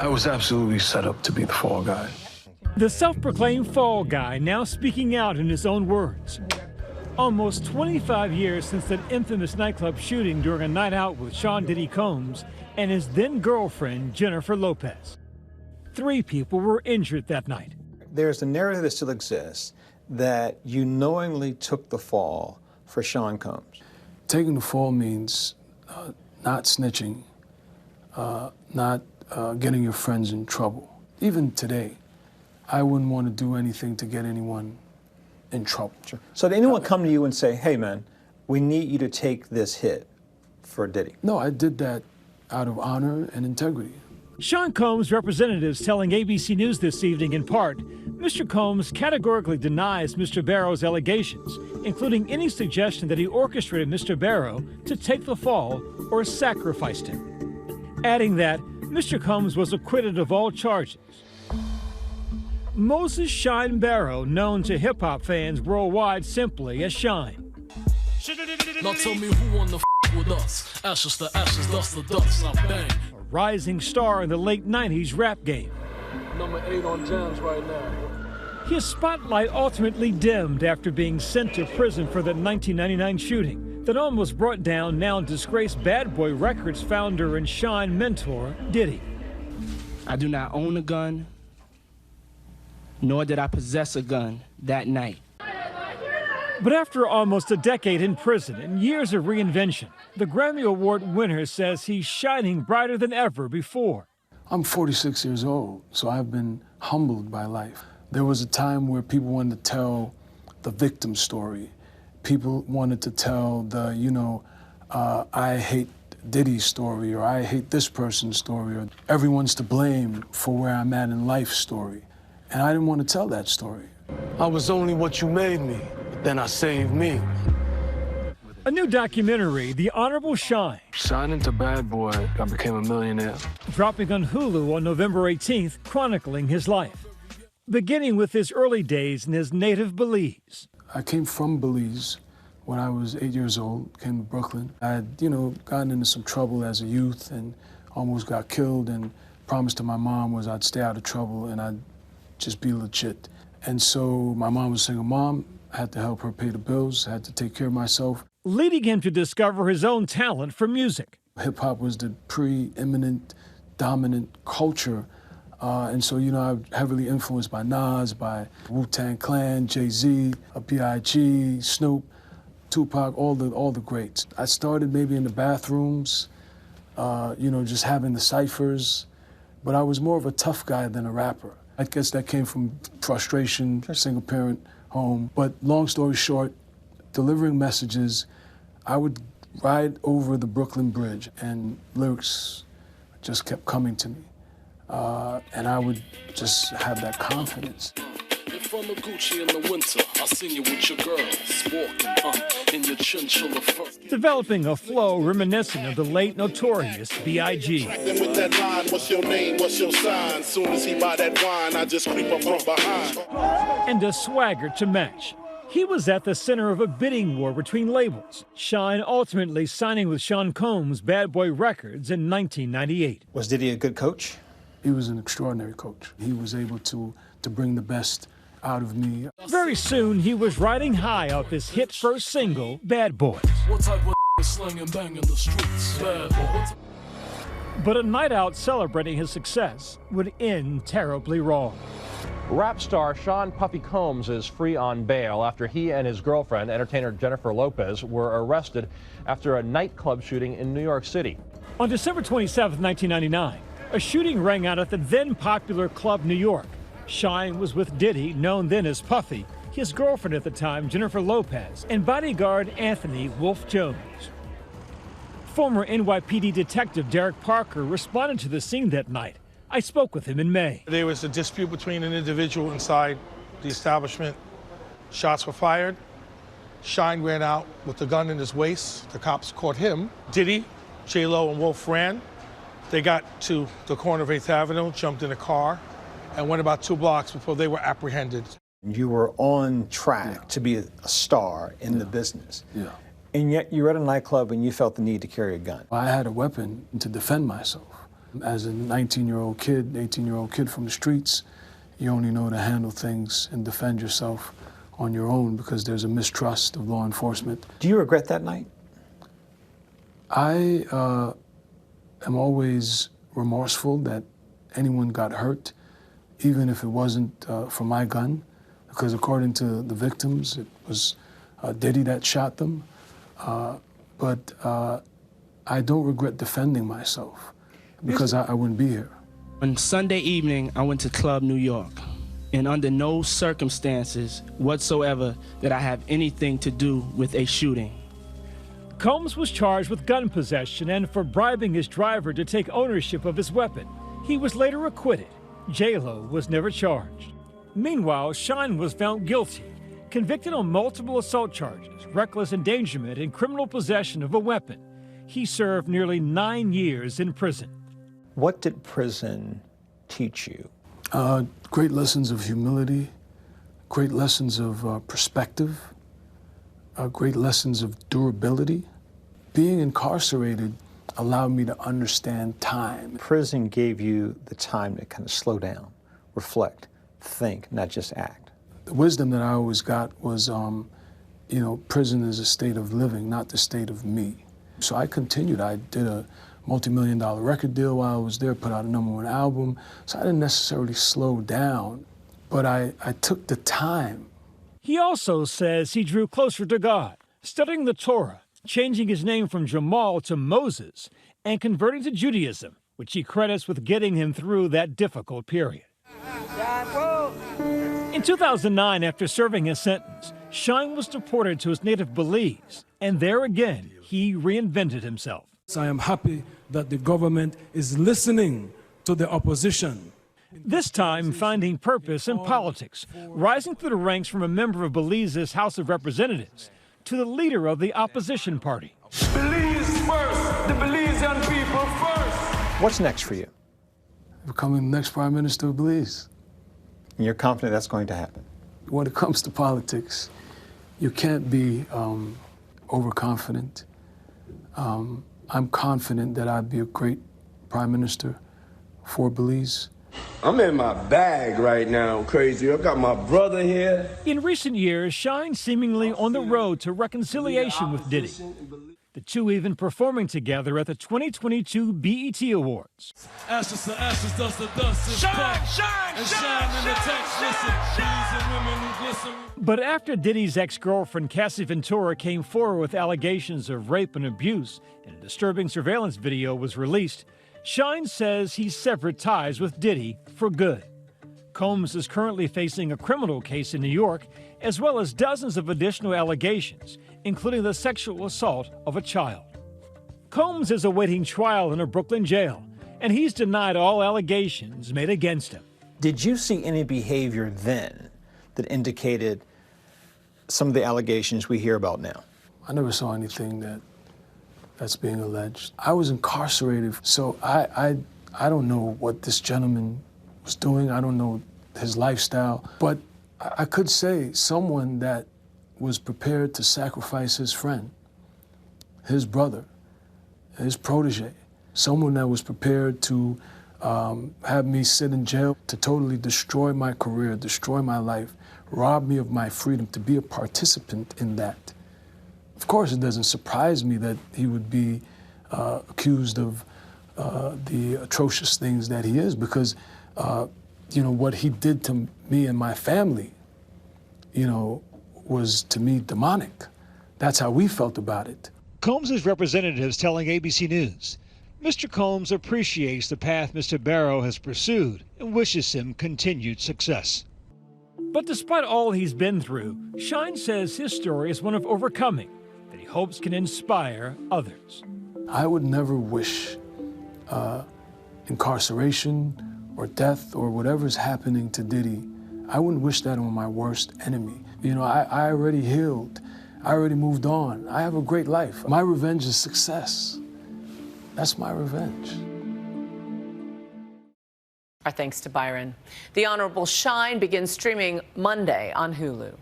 I was absolutely set up to be the fall guy. The self-proclaimed fall guy now speaking out in his own words. Almost 25 years since that infamous nightclub shooting during a night out with Sean Diddy Combs and his then-girlfriend, Jennifer Lopez. 3 people were injured that night. There's a narrative that still exists that you knowingly took the fall for Sean Combs. Taking the fall means not snitching, not getting your friends in trouble. Even today, I wouldn't want to do anything to get anyone in trouble. Sure. So did anyone come to you and say, hey man, we need you to take this hit for Diddy? No, I did that out of honor and integrity. Sean Combs' representatives telling ABC News this evening in part, Mr. Combs categorically denies Mr. Barrow's allegations, including any suggestion that he orchestrated Mr. Barrow to take the fall or sacrificed him. Adding that Mr. Combs was acquitted of all charges. Moses Shyne Barrow, known to hip-hop fans worldwide simply as Shyne. Now tell me who on the with us. Ashes to ashes, dust to dust, I bang. A rising star in the late 90s rap game. Number 8 on jams right now. His spotlight ultimately dimmed after being sent to prison for the 1999 shooting that almost brought down now-disgraced Bad Boy Records founder and Shyne mentor, Diddy. I do not own a gun, nor did I possess a gun that night. But after almost a decade in prison and years of reinvention, the Grammy Award winner says he's shining brighter than ever before. I'm 46 years old, so I've been humbled by life. There was a time where people wanted to tell the victim story. People wanted to tell the, I hate Diddy's story, or I hate this person's story, or everyone's to blame for where I'm at in life story. And I didn't want to tell that story. I was only what you made me, but then I saved me. A new documentary, The Honorable Shyne. Signing to Bad Boy, I became a millionaire. Dropping on Hulu on November 18th, chronicling his life. Beginning with his early days in his native Belize. I came from Belize when I was 8 years old, came to Brooklyn. I had, gotten into some trouble as a youth and almost got killed, and promised to my mom was I'd stay out of trouble and I'd just be legit. And so my mom was a single mom. I had to help her pay the bills, I had to take care of myself. Leading him to discover his own talent for music. Hip-hop was the preeminent, dominant culture. And so, I'm heavily influenced by Nas, by Wu-Tang Clan, Jay-Z, B.I.G., Snoop, Tupac, all the greats. I started maybe in the bathrooms, just having the ciphers, but I was more of a tough guy than a rapper. I guess that came from frustration, single-parent home. But long story short, delivering messages, I would ride over the Brooklyn Bridge and lyrics just kept coming to me. And I would just have that confidence. In front of Gucci in the winter, I seen you with your girls walking in your chinchilla fur. Developing a flow reminiscent of the late notorious B.I.G. With that line, what's your name, what's your sign? Soon as he buy that wine, I just creep up from behind. And a swagger to match. He was at the center of a bidding war between labels. Shyne ultimately signing with Sean Combs' Bad Boy Records in 1998. Was Diddy a good coach? He was an extraordinary coach. He was able to bring the best out of me. Very soon, he was riding high off his hit first single, Bad Boys. What type of slang and bang in the streets? Bad boy. But a night out celebrating his success would end terribly wrong. Rap star Sean Puffy Combs is free on bail after he and his girlfriend, entertainer Jennifer Lopez, were arrested after a nightclub shooting in New York City. On December 27, 1999, a shooting rang out at the then popular club New York. Shyne was with Diddy, known then as Puffy, his girlfriend at the time, Jennifer Lopez, and bodyguard Anthony Wolf Jones. Former NYPD detective Derek Parker responded to the scene that night. I spoke with him in May. There was a dispute between an individual inside the establishment. Shots were fired. Shyne ran out with the gun in his waist. The cops caught him. Diddy, J-Lo, and Wolf ran. They got to the corner of 8th Avenue, jumped in a car, and went about 2 blocks before they were apprehended. You were on track to be a star in the business. Yeah. And yet you were at a nightclub and you felt the need to carry a gun. I had a weapon to defend myself. As a 19-year-old kid, 18-year-old kid from the streets, you only know to handle things and defend yourself on your own because there's a mistrust of law enforcement. Do you regret that night? I am always remorseful that anyone got hurt, even if it wasn't from my gun, because according to the victims, it was Diddy that shot them. But I don't regret defending myself because I wouldn't be here. On Sunday evening, I went to Club New York, and under no circumstances whatsoever did I have anything to do with a shooting. Combs was charged with gun possession and for bribing his driver to take ownership of his weapon. He was later acquitted. J-Lo was never charged. Meanwhile, Shyne was found guilty, convicted on multiple assault charges, reckless endangerment, and criminal possession of a weapon. He served nearly 9 years in prison. What did prison teach you? Great lessons of humility, great lessons of perspective, great lessons of durability. Being incarcerated allowed me to understand time. Prison gave you the time to kind of slow down, reflect, think, not just act. The wisdom that I always got was, prison is a state of living, not the state of me. So I continued. I did a multi-million-dollar record deal while I was there, put out a #1 album. So I didn't necessarily slow down, but I took the time. He also says he drew closer to God, studying the Torah, changing his name from Jamal to Moses, and converting to Judaism, which he credits with getting him through that difficult period. In 2009, after serving his sentence, Shyne was deported to his native Belize, and there again, he reinvented himself. I am happy that the government is listening to the opposition. This time, finding purpose in politics, rising through the ranks from a member of Belize's House of Representatives to the leader of the opposition party. Belize first, the Belizean people first. What's next for you? Becoming the next Prime Minister of Belize. And you're confident that's going to happen? When it comes to politics, you can't be overconfident. I'm confident that I'd be a great Prime Minister for Belize. I'm in my bag right now, crazy. I got my brother here. In recent years, Shyne seemingly on the road to reconciliation with Diddy. The two even performing together at the 2022 BET Awards. Ashes to ashes, dust to dust. Shine in the text, listen. Pleasing women who glisten. But after Diddy's ex-girlfriend Cassie Ventura came forward with allegations of rape and abuse, and a disturbing surveillance video was released, Shyne says he severed ties with Diddy for good. Combs is currently facing a criminal case in New York, as well as dozens of additional allegations, including the sexual assault of a child. Combs is awaiting trial in a Brooklyn jail, and he's denied all allegations made against him. Did you see any behavior then that indicated some of the allegations we hear about now? I never saw anything that's being alleged. I was incarcerated, so I don't know what this gentleman was doing. I don't know his lifestyle, but I could say someone that was prepared to sacrifice his friend, his brother, his protege, someone that was prepared to have me sit in jail, to totally destroy my career, destroy my life, rob me of my freedom, to be a participant in that. Of course, it doesn't surprise me that he would be accused of the atrocious things that he is, because what he did to me and my family, was to me demonic. That's how we felt about it. Combs' representatives telling ABC News, Mr. Combs appreciates the path Mr. Barrow has pursued and wishes him continued success. But despite all he's been through, Shyne says his story is one of overcoming that he hopes can inspire others. I would never wish incarceration or death or whatever's happening to Diddy. I wouldn't wish that on my worst enemy. I already healed. I already moved on. I have a great life. My revenge is success. That's my revenge. Our thanks to Byron. The Honorable Shyne begins streaming Monday on Hulu.